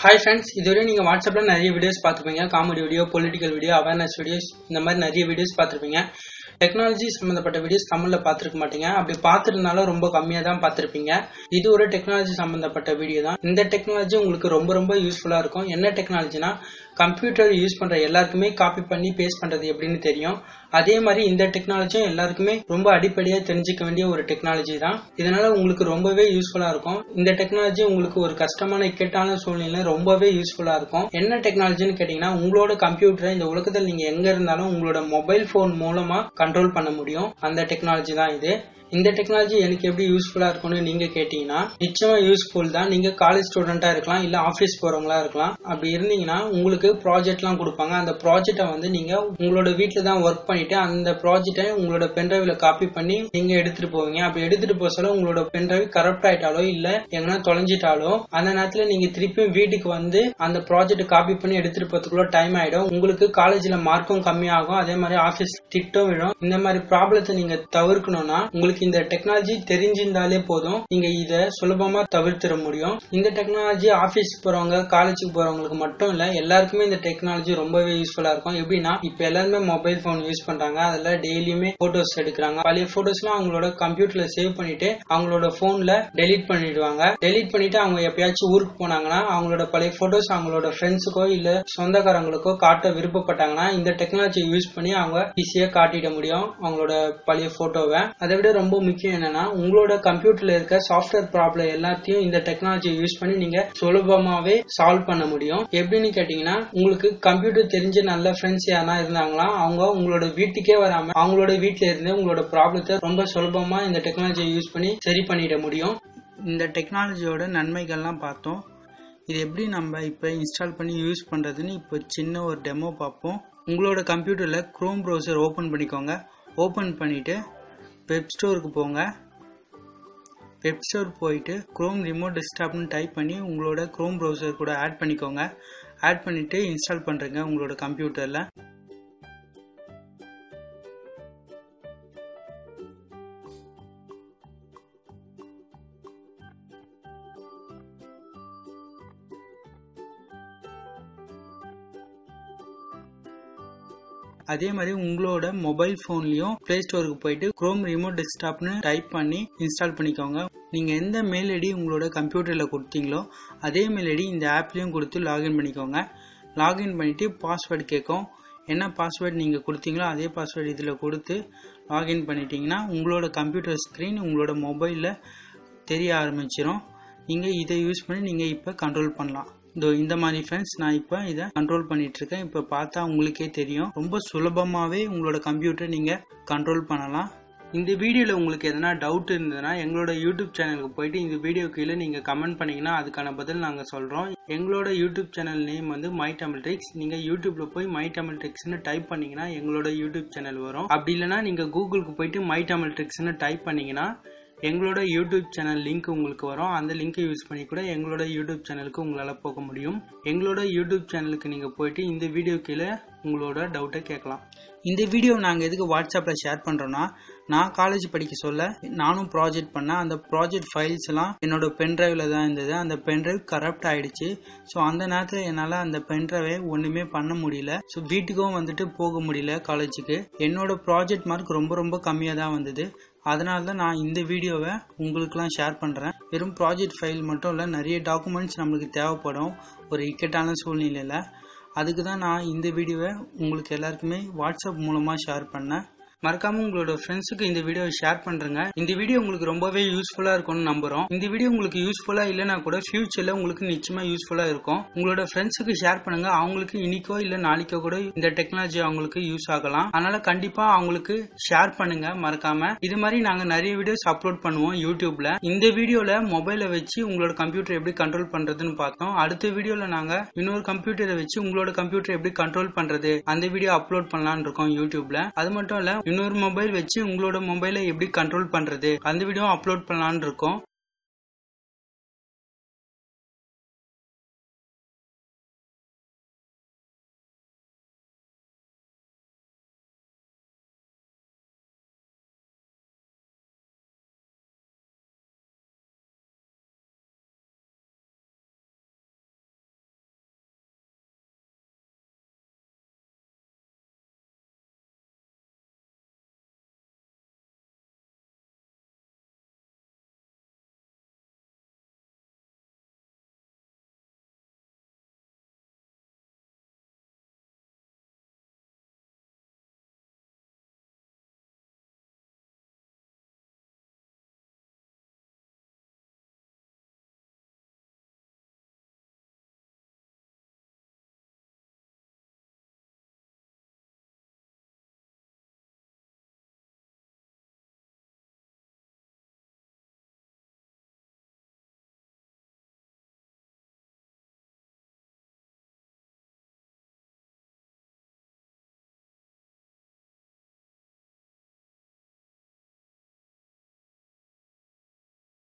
Hi friends, இதுவரை நீங்க வாட்ஸ்அப்ல நிறைய வீடியோஸ் பார்த்திருப்பீங்க. Comedy video, political video, awareness videos இந்த மாதிரி நிறைய வீடியோஸ் பார்த்திருப்பீங்க. டெக்னாலஜி சம்பந்தப்பட்ட வீடியோஸ் தமிழ்ல பார்த்திருக்க மாட்டீங்க. அப்படி பார்த்திருந்தாலும் ரொம்ப கம்மியா தான் பார்த்திருப்பீங்க. இது ஒரு டெக்னாலஜி சம்பந்தப்பட்ட வீடியோ தான். இந்த டெக்னாலஜி உங்களுக்கு ரொம்ப யூஸ்ஃபுல்லா இருக்கும். என்ன டெக்னாலஜினா கம்ப்யூட்டர் யூஸ் பண்ற எல்லாருக்குமே காப்பி பண்ணி பேஸ்ட் பண்றது எப்படின்னு தெரியும். அதே மாதிரி இந்த டெக்னாலஜியும் எல்லாருக்குமே ரொம்ப அடிப்படையா தெரிஞ்சுக்க வேண்டிய ஒரு டெக்னாலஜி தான். இதனால உங்களுக்கு ரொம்பவே யூஸ்ஃபுல்லா இருக்கும். இந்த டெக்னாலஜி உங்களுக்கு ஒரு கஷ்டமான இக்கட்டான சூழ்நிலை ரொம்பவே யூஸ்ஃபுல்லா இருக்கும். என்ன டெக்னாலஜின்னு கேட்டீங்கன்னா, உங்களோட கம்ப்யூட்டரை இந்த உலகத்தில் நீங்க எங்க இருந்தாலும் உங்களோட மொபைல் போன் மூலமா கண்ட்ரோல் பண்ண முடியும். அந்த டெக்னாலஜி தான் இது. இந்த டெக்னாலஜி எனக்கு எப்படி யூஸ்ஃபுல்லா இருக்கும்னு நீங்க கேட்டீங்கன்னா, நிச்சயமா யூஸ்ஃபுல் தான். நீங்க காலேஜ் ஸ்டூடெண்டா இருக்கலாம், இல்ல ஆபீஸ் போறவங்களா இருக்கலாம். அப்படி இருந்தீங்கன்னா உங்களுக்கு ப்ராஜெக்ட் எல்லாம் கொடுப்பாங்க. அந்த ப்ராஜெக்டை வந்து நீங்க உங்களோட வீட்டுல தான் ஒர்க் பண்ணிட்டு அந்த ப்ராஜெக்டை உங்களோட பென்டிரைவ்ல காப்பி பண்ணி நீங்க எடுத்துட்டு போவீங்க. அப்படி எடுத்துட்டு போக சொல்ல உங்களோட பென்டிரைவ் கரப்ட் ஆயிட்டாலோ இல்ல எங்கன்னா தொலைஞ்சிட்டாலோ அந்த நேரத்துல நீங்க திருப்பியும் வீட்டுக்கு வந்து அந்த ப்ராஜெக்ட் காப்பி பண்ணி எடுத்துட்டு போறதுக்குள்ள டைம் ஆயிடும். உங்களுக்கு காலேஜ்ல மார்க்கும் கம்மியாகும். அதே மாதிரி ஆபீஸ் திட்டம் விடும். இந்த மாதிரி ப்ராப்ளத்தை நீங்க தவிர்க்கணும்னா உங்களுக்கு இந்த டெக்னாலஜி தெரிஞ்சிருந்தாலே போதும். நீங்க இத சுலபமா தவிர்த்திட முடியும். இந்த டெக்னாலஜி ஆபீஸ் போறவங்க, காலேஜுக்கு போறவங்களுக்கு மட்டும் இல்ல, எல்லாருக்குமே இந்த டெக்னாலஜி ரொம்பவே யூஸ்ஃபுல்லா இருக்கும். எப்படின்னா, இப்ப எல்லாருமே மொபைல் போன் யூஸ் பண்றாங்க. அதுல டெய்லியுமே போட்டோஸ் எடுக்கிறாங்க. பழைய போட்டோஸ் எல்லாம் அவங்களோட கம்ப்யூட்டர்ல சேவ் பண்ணிட்டு அவங்களோட போன்ல டெலீட் பண்ணிடுவாங்க. டெலீட் பண்ணிட்டு அவங்க எப்பயாச்சும் ஊருக்கு போனாங்கன்னா அவங்களோட பழைய போட்டோஸ் அவங்களோட ஃப்ரெண்ட்ஸுக்கோ இல்ல சொந்தக்காரங்களுக்கோ காட்ட விருப்பப்பட்டாங்கன்னா இந்த டெக்னாலஜி யூஸ் பண்ணி அவங்க ஈஸியா காட்டிட முடியும் அவங்களோட பழைய போட்டோவை. அதை விட ரொம்ப முக்கியம் என்னன்னா, உங்களோட கம்ப்யூட்டர்ல இருக்க சாஃப்ட்வேர் ப்ராப்ளம் எல்லாத்தையும் இந்த டெக்னாலஜி யூஸ் பண்ணி நீங்க சுலபமாவே சால்வ் பண்ண முடியும். எப்படின்னு கேட்டீங்கன்னா, உங்களுக்கு கம்ப்யூட்டர் தெரிஞ்ச நல்ல ஃப்ரெண்ட்ஸ் யாரா இருந்தாங்களா அவங்க உங்களோட வீட்டுக்கே வராம அவங்களோட வீட்டுல இருந்து உங்களோட ப்ராப்ளத்தை ரொம்ப சுலபமா இந்த டெக்னாலஜியை யூஸ் பண்ணி சரி பண்ணிட முடியும். இந்த டெக்னாலஜியோட நன்மைகள்லாம் பார்த்தோம். இது எப்படி நம்ம இப்ப இன்ஸ்டால் பண்ணி யூஸ் பண்றதுன்னு இப்ப சின்ன ஒரு டெமோ பார்ப்போம். உங்களோட கம்ப்யூட்டர்ல குரோம் ப்ரௌசர் ஓபன் பண்ணிக்கோங்க. ஓபன் பண்ணிட்டு வெப் ஸ்டோருக்கு போங்க. வெப் ஸ்டோர் போயிட்டு குரோம் ரிமோட் டெஸ்க்டாப்னு டைப் பண்ணி உங்களோட குரோம் ப்ரௌசர் கூட ஆட் பண்ணிக்கோங்க. ஆட் பண்ணிட்டு இன்ஸ்டால் பண்றீங்க உங்களோட கம்ப்யூட்டர்ல. அதே மாதிரி உங்களோட மொபைல் போன்லயும் பிளே ஸ்டோருக்கு போயிட்டு குரோம் ரிமோட் டெஸ்க்டாப்னு டைப் பண்ணி இன்ஸ்டால் பண்ணிக்கோங்க. நீங்க எந்த மெயில் ஐடி உங்களோட கம்ப்யூட்டர்ல கொடுத்தீங்களோ அதே மெயில் ஐடி இந்த ஆப்லயும் கொடுத்து லாகின் பண்ணிக்கோங்க. லாகின் பண்ணிட்டு பாஸ்வேர்டு கேட்கும். என்ன பாஸ்வேர்டு நீங்க கொடுத்தீங்களோ அதே பாஸ்வேர்டு இதுல கொடுத்து லாகின் பண்ணிட்டீங்கன்னா உங்களோட கம்ப்யூட்டர் ஸ்கிரீன் உங்களோட மொபைல்ல தெரிய ஆரம்பிச்சிடும். நீங்க இதை யூஸ் பண்ணி நீங்க இப்ப கண்ட்ரோல் பண்ணலாம். இந்த மாதிரி ஃப்ரெண்ட்ஸ் நான் இப்ப இதை கண்ட்ரோல் பண்ணிட்டு இருக்கேன். இப்ப பார்த்தா உங்களுக்கே தெரியும். ரொம்ப சுலபமாவே உங்களோட கம்ப்யூட்டர் நீங்க கண்ட்ரோல் பண்ணலாம். இந்த வீடியோல உங்களுக்கு எதனா டவுட் இருந்ததுன்னா எங்களோட யூடியூப் சேனலுக்கு போயிட்டு இந்த வீடியோ கீழே நீங்க கமெண்ட் பண்ணீங்கன்னா அதுக்கான பதில் நாங்க சொல்றோம். எங்களோட யூடியூப் சேனல் நேம் வந்து மை தமிழ் ட்ரிக்ஸ். நீங்க யூடியூப்ல போய் மை தமிழ் ட்ரிக்ஸ்னு டைப் பண்ணீங்கன்னா எங்களோட யூடியூப் சேனல் வரும். அப்படி இல்லைன்னா நீங்க கூகுளுக்கு போயிட்டு மை தமிழ் ட்ரிக்ஸ்னு டைப் பண்ணீங்கன்னா எங்களோட யூடியூப் சேனல் லிங்க் உங்களுக்கு வரும். அந்த லிங்கை யூஸ் பண்ணி கூட எங்களோட யூடியூப் சேனலுக்கு உங்களால போக முடியும். எங்களோட யூடியூப் சேனலுக்கு நீங்க போயிட்டு இந்த வீடியோ கீழே உங்களோட டவுட்டை கேட்கலாம். இந்த வீடியோ நாங்க எதுக்கு வாட்ஸ்அப்ல ஷேர் பண்றோம்னா, நான் காலேஜ் படிக்க சொல்ல நானும் ப்ராஜெக்ட் பண்ணேன். அந்த ப்ராஜெக்ட் ஃபைல்ஸ் எல்லாம் என்னோட பென்டிரைவ்ல தான் இருந்தது. அந்த பென்டிரைவ் கரப்ட் ஆயிடுச்சு. ஸோ அந்த நேரத்தில் என்னால அந்த பென்டிரைவை ஒண்ணுமே பண்ண முடியல. ஸோ வீட்டுக்கும் வந்துட்டு போக முடியல காலேஜுக்கு. என்னோட ப்ராஜெக்ட் மார்க் ரொம்ப கம்மியா தான் வந்தது. அதனால தான் நான் இந்த வீடியோவை உங்களுக்குலாம் ஷேர் பண்றேன். வெறும் ப்ராஜெக்ட் ஃபைல் மட்டும் இல்ல, நிறைய டாக்குமெண்ட்ஸ் நம்மளுக்கு தேவைப்படும் ஒரு இக்கட்டான சூழ்நிலையில. அதுக்கு தான் நான் இந்த வீடியோவை உங்களுக்கு எல்லாருக்குமே வாட்ஸ்அப் மூலமா ஷேர் பண்ணேன். மறக்காம உங்களோட ஃப்ரெண்ட்ஸுக்கு இந்த வீடியோ ஷேர் பண்றேங்க. இந்த வீடியோ உங்களுக்கு ரொம்பவே யூஸ்ஃபுல்லா இருக்கும்னு நம்புறோம். இந்த வீடியோ உங்களுக்கு யூஸ்ஃபுல்லா இல்லைன்னா கூட ஃபியூச்சர்ல உங்களுக்கு நிச்சயமா யூஸ்ஃபுல்லா இருக்கும். உங்களோட ஃப்ரெண்ட்ஸுக்கு ஷேர் பண்ணுங்க. அவங்களுக்கு இன்னைக்கோ இல்ல நாளைக்கோ கூட இந்த டெக்னாலஜி அவங்களுக்கு யூஸ் ஆகலாம். அதனால கண்டிப்பா அவங்களுக்கு ஷேர் பண்ணுங்க மறக்காம. இது மாதிரி நாங்க நிறைய வீடியோஸ் அப்லோட் பண்ணுவோம் யூடியூப்ல. இந்த வீடியோல மொபைலை வச்சு உங்களோட கம்ப்யூட்டர் எப்படி கண்ட்ரோல் பண்றதுன்னு பார்த்தோம். அடுத்த வீடியோல நாங்க இன்னொரு கம்ப்யூட்டரை வச்சு உங்களோட கம்ப்யூட்டர் எப்படி கண்ட்ரோல் பண்றது அந்த வீடியோ அப்லோட் பண்ணலாம்னு இருக்கோம் யூடியூப்ல. அது மட்டும் இல்ல இன்னொரு மொபைல் வச்சு உங்களோட மொபைலை எப்படி கண்ட்ரோல் பண்றது அந்த வீடியோ அப்லோட் பண்ணலாம்னு இருக்கோம்.